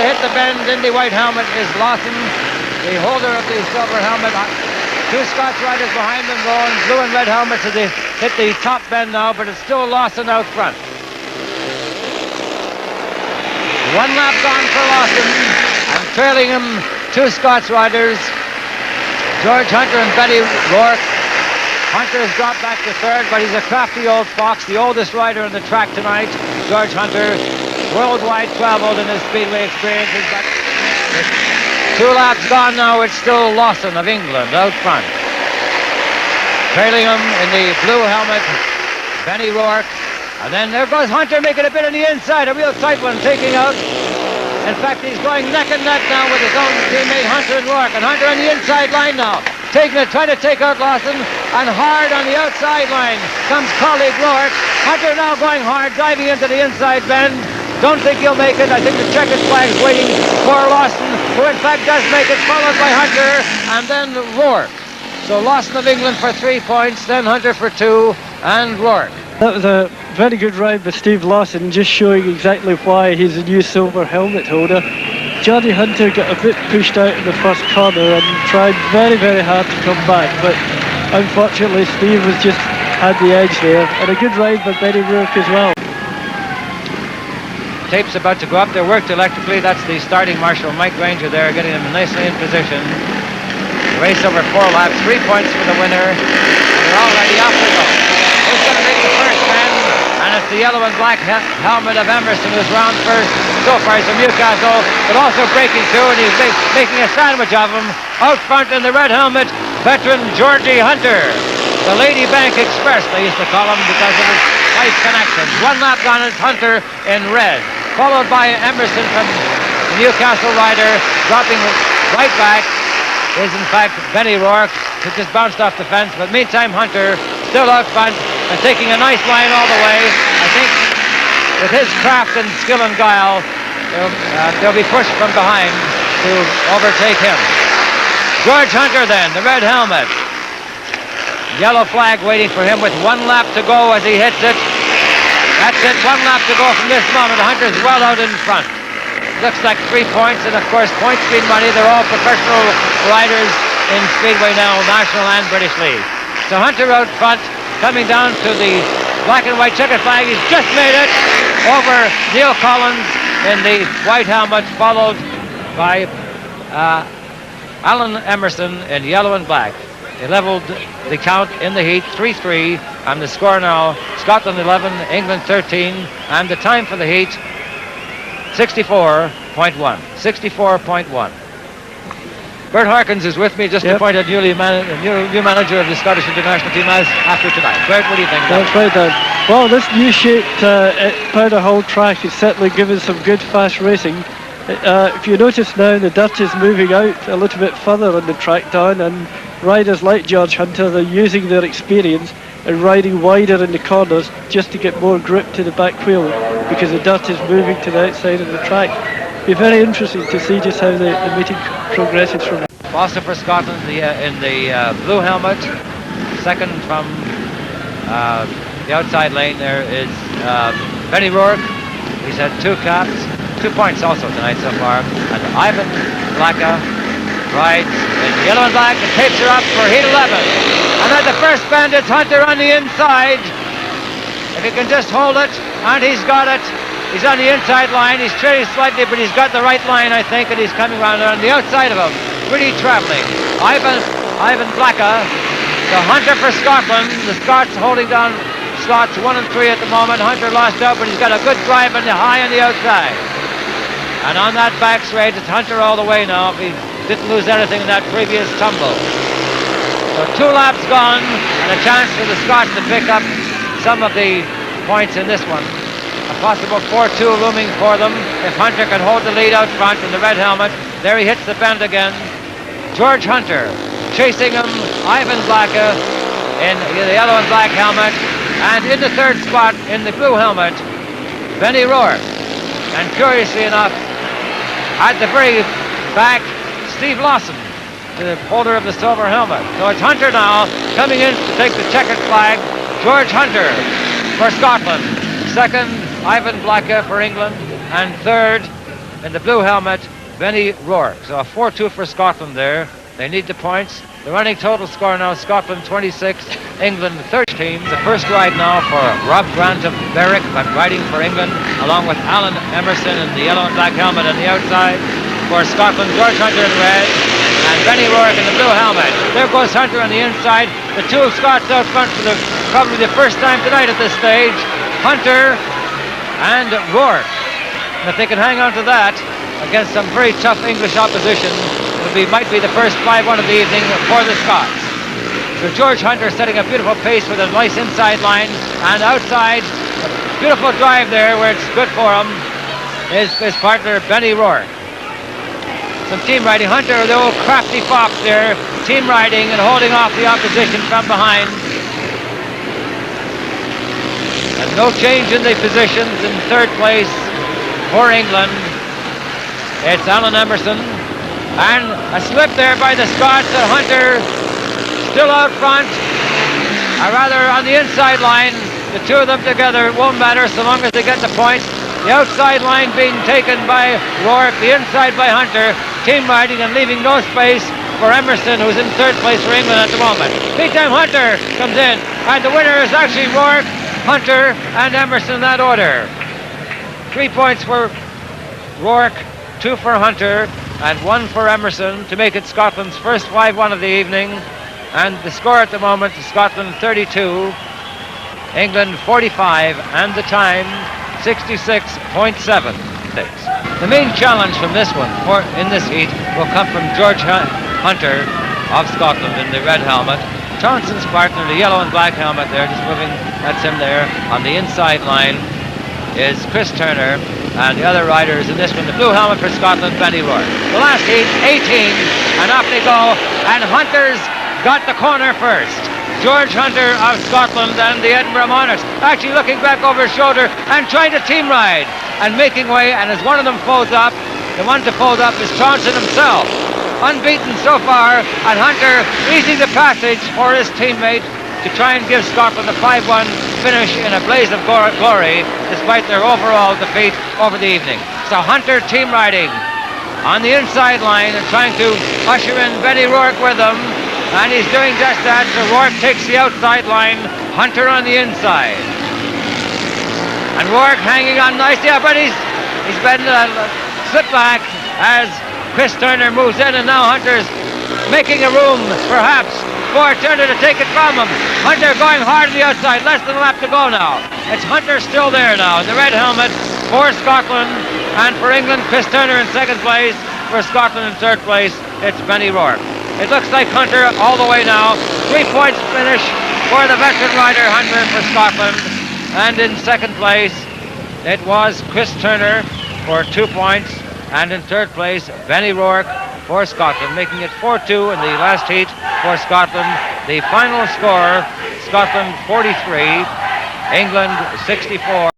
to hit the bend in the white helmet is Lawson, the holder of the silver helmet. Two Scots riders behind them going blue and red helmets as they hit the top bend now, but it's still Lawson out front. 1 lap gone for Lawson, and trailing him two Scots riders, George Hunter and Benny Rourke. Hunter has dropped back to third, but he's a crafty old fox, the oldest rider on the track tonight. George Hunter, worldwide traveled in his speedway experiences, but with 2 laps gone now, it's still Lawson of England out front. Trailing him in the blue helmet, Benny Rourke. And then there goes Hunter making a bit on the inside, a real tight one, taking out. In fact, he's going neck and neck now with his own teammate Hunter and Rourke. And Hunter on the inside line now, trying to take out Lawson, and hard on the outside line comes colleague Rourke. Hunter now going hard, driving into the inside bend. Don't think he'll make it. I think the checkered flag's waiting for Lawson, who in fact does make it, followed by Hunter and then Rourke. So Lawson of England for 3 points, then Hunter for 2, and Rourke. That was a very good ride by Steve Lawson, just showing exactly why he's a new silver helmet holder. Geordie Hunter got a bit pushed out in the first corner and tried very, very hard to come back, but unfortunately Steve was just had the edge there, and a good ride by Benny Rourke as well. Tape's about to go up. They're worked electrically. That's the starting marshal, Mike Granger, there, getting them nicely in position. Race over 4 laps, 3 points for the winner. They're already off to go. Who's going to make the first man? And it's the yellow and black helmet of Emerson who's round first. So far he's from Newcastle, but also breaking through, and he's making a sandwich of him. Out front in the red helmet, veteran Geordie Hunter. The Lady Bank Express, they used to call him because of his nice connections. 1 lap gone is Hunter in red, followed by Emerson from the Newcastle rider, dropping right back is in fact Benny Rourke, who just bounced off the fence, but meantime Hunter still out front and taking a nice line all the way. I think with his craft and skill and guile, they'll be pushed from behind to overtake him. George Hunter then, the red helmet. Yellow flag waiting for him with 1 lap to go as he hits it. That's it, 1 lap to go from this moment. Hunter's well out in front. Looks like 3 points, and of course points mean money. They're all professional riders in Speedway now, National and British League. So Hunter out front, coming down to the black and white checkered flag. He's just made it over Neil Collins in the white helmet, followed by Alan Emerson in yellow and black. They leveled the count in the heat, 3-3, and the score now, Scotland 11, England 13, and the time for the heat, 64.1. 64.1. Bert Harkins is with me, just appointed new manager of the Scottish international team as after tonight. Bert, what do you think? That's right, Dan. Well, this new shaped Powderhall track is certainly giving some good fast racing. If you notice now, the dirt is moving out a little bit further on the track down, and riders like George Hunter, they're using their experience and riding wider in the corners just to get more grip to the back wheel, because the dirt is moving to the outside of the track. It'll be very interesting to see just how the meeting progresses from it. Also for Scotland, in the blue helmet, second from the outside lane there is Benny Rourke. He's had 2 caps, 2 points also tonight so far. And Ivan Blacka rides in yellow and black. The tapes are up for heat 11. And at the first bend, it's Hunter on the inside. If he can just hold it, and he's got it. He's on the inside line. He's trailing slightly, but he's got the right line, I think, and he's coming around on the outside of him. Really traveling. Ivan Blacka, the Hunter for Scotland. The Scots holding down slots 1 and 3 at the moment. Hunter lost out, but he's got a good drive on the high on the outside. And on that back straight, it's Hunter all the way now, if he didn't lose anything in that previous tumble. So 2 laps gone, and a chance for the Scots to pick up some of the points in this one. A possible 4-2 looming for them if Hunter can hold the lead out front in the red helmet. There he hits the bend again. George Hunter chasing him, Ivan Blacka in the yellow and black helmet, and in the third spot in the blue helmet, Benny Rourke. And curiously enough, at the very back, Steve Lawson, the holder of the silver helmet. So it's Hunter now coming in to take the checkered flag. George Hunter for Scotland. Second, Ivan Blacka for England. And third, in the blue helmet, Benny Rourke. So a 4-2 for Scotland there. They need the points. The running total score now, Scotland 26, England 13. The first ride now for Rob Grant of Berwick, but riding for England, along with Alan Emerson in the yellow and black helmet on the outside. For Scotland, George Hunter in red, and Benny Rourke in the blue helmet. There goes Hunter on the inside. The two Scots out front for probably the first time tonight at this stage. Hunter and Rourke. And if they can hang on to that against some very tough English opposition, might be the first 5-1 of the evening for the Scots. So George Hunter setting a beautiful pace with a nice inside line, and outside, a beautiful drive there where it's good for him, is his partner Benny Rourke. Some team riding. Hunter, the old crafty fox there, team riding and holding off the opposition from behind. And no change in the positions in third place for England. It's Alan Emerson. And a slip there by the Scots, and Hunter still out front, or rather on the inside line. The two of them together, it won't matter so long as they get the points. The outside line being taken by Rourke, the inside by Hunter, team riding and leaving no space for Emerson, who's in third place for England at the moment. Meantime, Hunter comes in, and the winner is actually Rourke, Hunter, and Emerson in that order. 3 points for Rourke, 2 for Hunter, and 1 for Emerson to make it Scotland's first 5-1 of the evening. And the score at the moment is Scotland 32, England 45, and the time 66.76. The main challenge from this one, in this heat, will come from George Hunter of Scotland in the red helmet. Townsend's partner, the yellow and black helmet there, just moving, that's him there. On the inside line is Chris Turner. And the other riders in this one, the blue helmet for Scotland, Benny Rourke. The last heat, 18, and off they go. And Hunter's got the corner first. George Hunter of Scotland and the Edinburgh Monarchs actually looking back over his shoulder and trying to team ride and making way. And as one of them folds up, the one to fold up is Townsend himself. Unbeaten so far, and Hunter easing the passage for his teammate to try and give Scotland a 5-1 finish in a blaze of glory, despite their overall defeat over the evening. So Hunter team riding on the inside line and trying to usher in Benny Rourke with him, and he's doing just that. So Rourke takes the outside line, Hunter on the inside. And Rourke hanging on nicely, but he's been slip back as Chris Turner moves in, and now Hunter's making a room, perhaps, for Turner to take it from him. Hunter going hard on the outside, less than a lap to go now. It's Hunter still there now in the red helmet for Scotland, and for England, Chris Turner in second place. For Scotland in third place, it's Benny Rourke. It looks like Hunter all the way now. 3 points finish for the veteran rider Hunter for Scotland, and in second place it was Chris Turner for 2 points, and in third place Benny Rourke for Scotland, making it 4-2 in the last heat for Scotland. The final score, Scotland 43, England 64.